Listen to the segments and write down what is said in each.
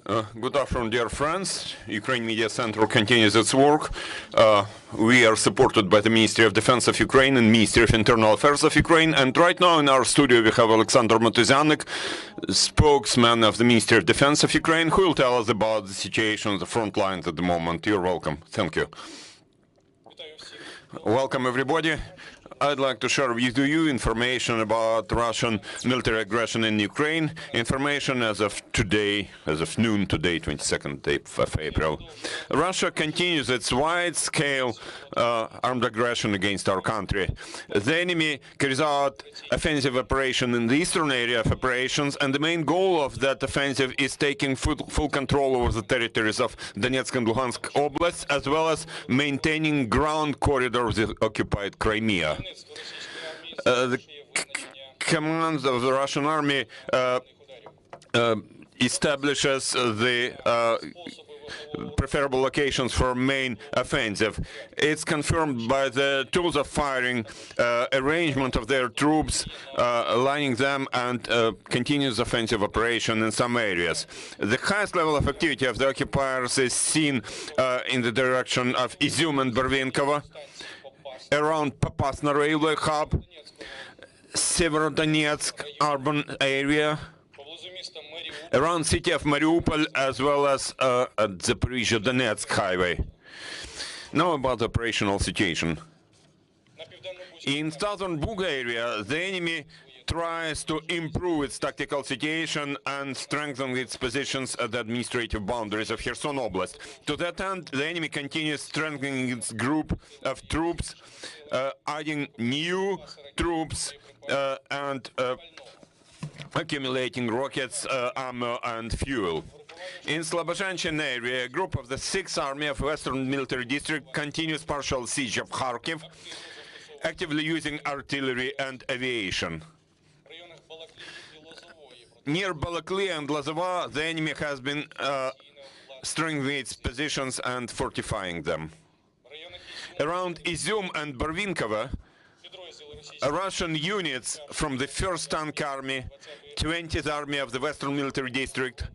Good afternoon, dear friends. Ukraine Media Center continues its work. We are supported by the Ministry of Defense of Ukraine and Ministry of Internal Affairs of Ukraine. And right now in our studio we have Oleksandr Motuzyanyk, spokesman of the Ministry of Defense of Ukraine, who will tell us about the situation on the front lines at the moment. You're welcome. Thank you. Welcome, everybody. I'd like to share with you information about Russian military aggression in Ukraine. Information as of today, as of noon today, 22nd of April. Russia continues its wide-scale armed aggression against our country. The enemy carries out offensive operation in the eastern area of operations, and the main goal of that offensive is taking full control over the territories of Donetsk and Luhansk oblasts, as well as maintaining ground corridors of occupied Crimea. The command of the Russian army establishes the preferable locations for main offensive. It's confirmed by the tools of firing, arrangement of their troops, aligning them, and continuous offensive operation in some areas. The highest level of activity of the occupiers is seen in the direction of Izum and Barvinkovo, around Popasna railway hub, Severodonetsk urban area, around city of Mariupol, as well as at Zaporizhzhia-Donetsk highway. Now about the operational situation. In southern Buga area, the enemy tries to improve its tactical situation and strengthen its positions at the administrative boundaries of Kherson Oblast. To that end, the enemy continues strengthening its group of troops, adding new troops and accumulating rockets, ammo and fuel. In Slobozhanshin area, a group of the 6th Army of Western Military District continues partial siege of Kharkiv, actively using artillery and aviation. Near Balakli and Lazova, the enemy has been strengthening its positions and fortifying them. Around Izum and Barvinkovo, Russian units from the 1st Tank Army, 20th Army of the Western Military District,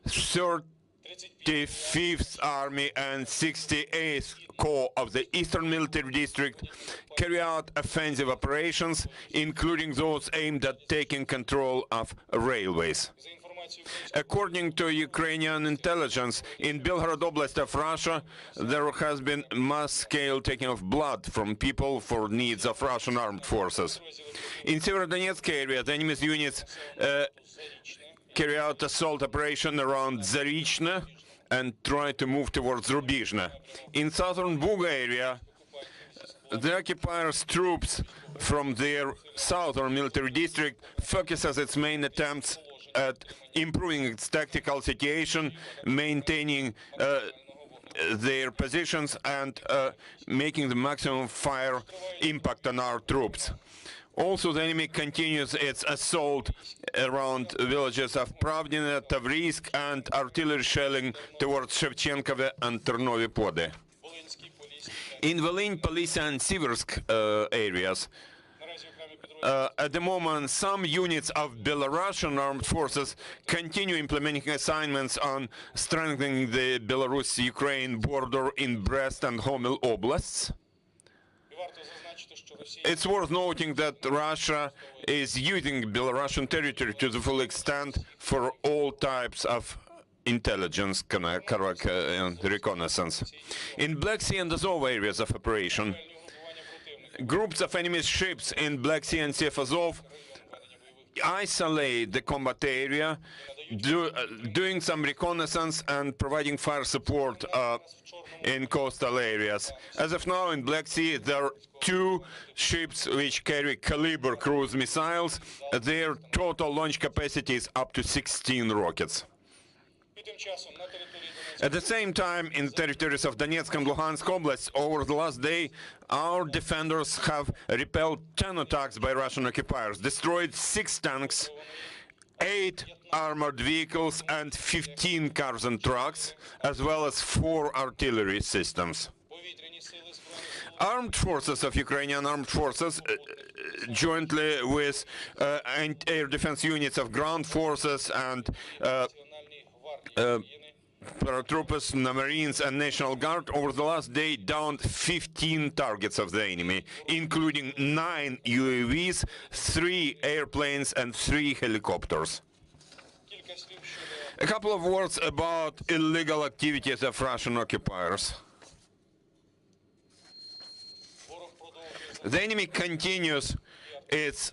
35th Army and 68th Corps of the Eastern Military District carry out offensive operations, including those aimed at taking control of railways. According to Ukrainian intelligence, in Belgorod Oblast of Russia, there has been mass-scale taking of blood from people for needs of Russian armed forces. In Severodonetsk area, the enemy's units carry out assault operation around Zarichna and try to move towards Rubizhne. In southern Buga area, the occupiers' troops from their southern military district focuses its main attempts at improving its tactical situation, maintaining their positions, and making the maximum fire impact on our troops. Also, the enemy continues its assault around villages of Pravdina, Tavrisk, and artillery shelling towards Shevchenkove and Ternovi Pode. In Volyn, Polisa, and Siversk areas, at the moment, some units of Belarusian armed forces continue implementing assignments on strengthening the Belarus-Ukraine border in Brest and Homel oblasts. It's worth noting that Russia is using Belarusian territory to the full extent for all types of intelligence and reconnaissance. In Black Sea and Azov areas of operation, groups of enemy ships in Black Sea and Sea of Azov isolate the combat area, doing some reconnaissance and providing fire support in coastal areas. As of now, in Black Sea, there are 2 ships which carry Caliber cruise missiles. Their total launch capacity is up to 16 rockets. At the same time, in the territories of Donetsk and Luhansk oblasts, over the last day, our defenders have repelled 10 attacks by Russian occupiers, destroyed 6 tanks, 8 armored vehicles, and 15 cars and trucks, as well as 4 artillery systems. Armed forces of Ukrainian armed forces, jointly with air defense units of ground forces and paratroopers, Marines and National Guard over the last day downed 15 targets of the enemy, including 9 UAVs, 3 airplanes and 3 helicopters. A couple of words about illegal activities of Russian occupiers. The enemy continues its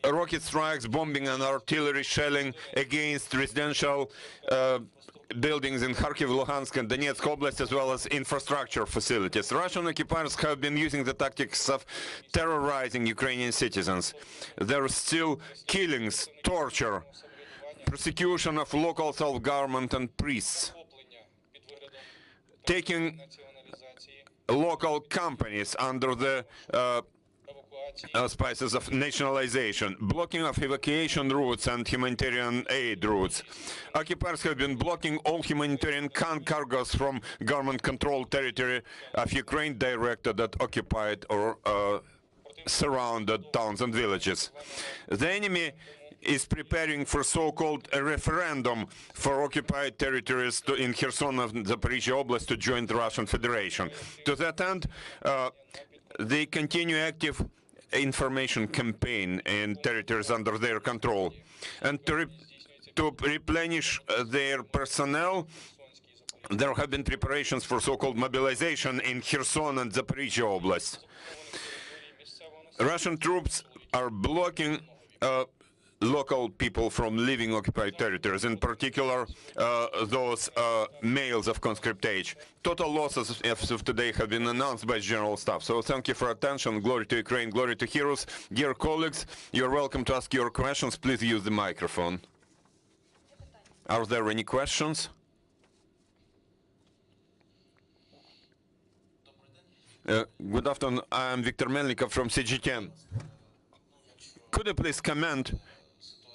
rocket strikes, bombing and artillery shelling against residential buildings in Kharkiv, Luhansk and Donetsk Oblast, as well as infrastructure facilities. Russian occupiers have been using the tactics of terrorizing Ukrainian citizens. There are still killings, torture, persecution of local self-government and priests, taking local companies under the auspices of nationalization, blocking of evacuation routes and humanitarian aid routes. Occupiers have been blocking all humanitarian cargoes from government-controlled territory of Ukraine directed at occupied or surrounded towns and villages. The enemy is preparing for so-called a referendum for occupied territories in Kherson and Zaporizhia Oblast to join the Russian Federation. To that end, they continue active information campaign in territories under their control. And to replenish their personnel, there have been preparations for so-called mobilization in Kherson and Zaporizhia Oblast. Russian troops are blocking local people from leaving occupied territories, in particular those males of conscript age. Total losses as of today have been announced by General Staff. So thank you for attention. Glory to Ukraine, glory to heroes. Dear colleagues, you're welcome to ask your questions. Please use the microphone. Are there any questions? Good afternoon. I'm Viktor Melnikov from CGTN. Could you please comment,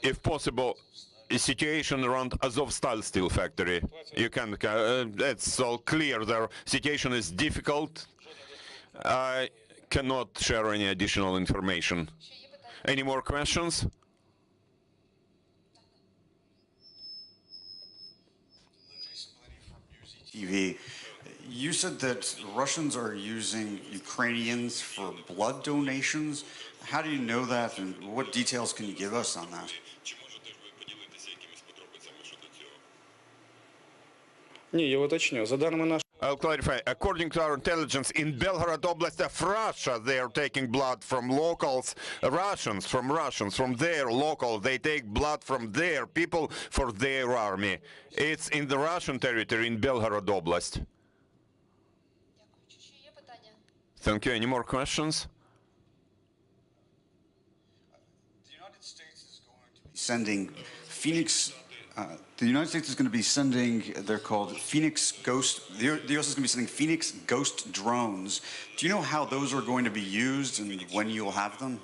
if possible, the situation around Azovstal steel factory? You can, it's all clear, their situation is difficult. I cannot share any additional information. Any more questions? TV. You said that Russians are using Ukrainians for blood donations. How do you know that, and what details can you give us on that? I'll clarify. According to our intelligence, in Belgorod Oblast of Russia, they are taking blood from locals, Russians, from their local. They take blood from their people for their army. It's in the Russian territory in Belgorod Oblast. Thank you. Any more questions? The United States is going to be sending Phoenix. The United States is going to be sending. They're called Phoenix Ghost. The U.S. is going to be sending Phoenix Ghost drones. Do you know how those are going to be used and when you'll have them?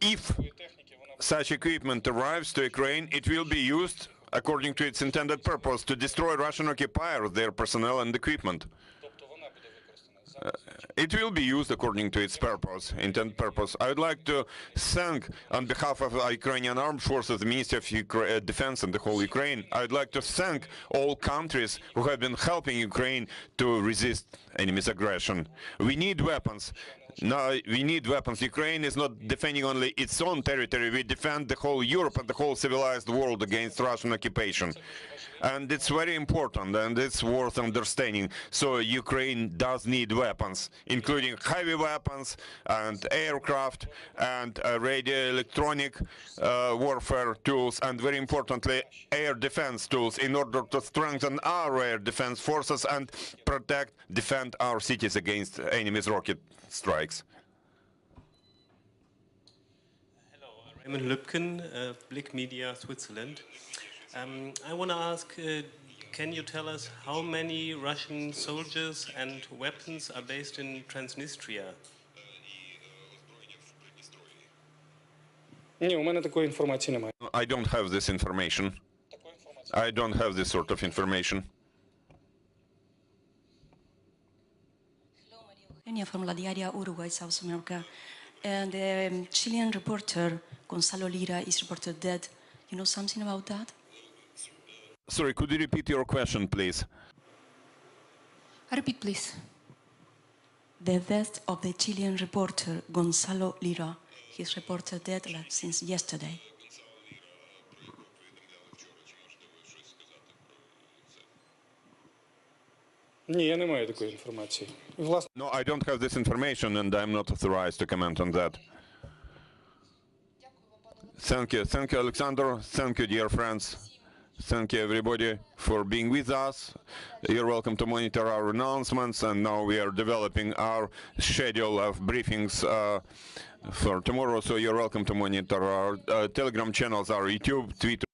If such equipment arrives to Ukraine, it will be used according to its intended purpose, to destroy Russian occupiers, their personnel and equipment. It will be used according to its purpose, intended purpose. I would like to thank, on behalf of Ukrainian Armed Forces, the Ministry of Defense and the whole Ukraine, I would like to thank all countries who have been helping Ukraine to resist enemy's aggression. We need weapons. Now we need weapons. Ukraine is not defending only its own territory, we defend the whole Europe and the whole civilized world against Russian occupation. And it's very important and it's worth understanding. So Ukraine does need weapons, including heavy weapons and aircraft and radio electronic warfare tools, and very importantly air defense tools, in order to strengthen our air defense forces and protect, defend our cities against enemy's rocket strikes. Hello, Raymond Lübken, Blick Media, Switzerland. I want to ask, can you tell us how many Russian soldiers and weapons are based in Transnistria? I don't have this information. I don't have this sort of information. From La Diaria, Uruguay, South America. And the Chilean reporter, Gonzalo Lira, is reported dead. You know something about that? Sorry, could you repeat your question, please? Repeat, please. The death of the Chilean reporter, Gonzalo Lira. He's reported dead since yesterday. Ні, я не маю такої інформації. No, I don't have this information and I'm not authorized to comment on that. Thank you, Alexander. Thank you, dear friends. Thank you, everybody, for being with us. You're welcome to monitor our announcements, and now we are developing our schedule of briefings for tomorrow, so you're welcome to monitor our Telegram channels, our YouTube, Twitter.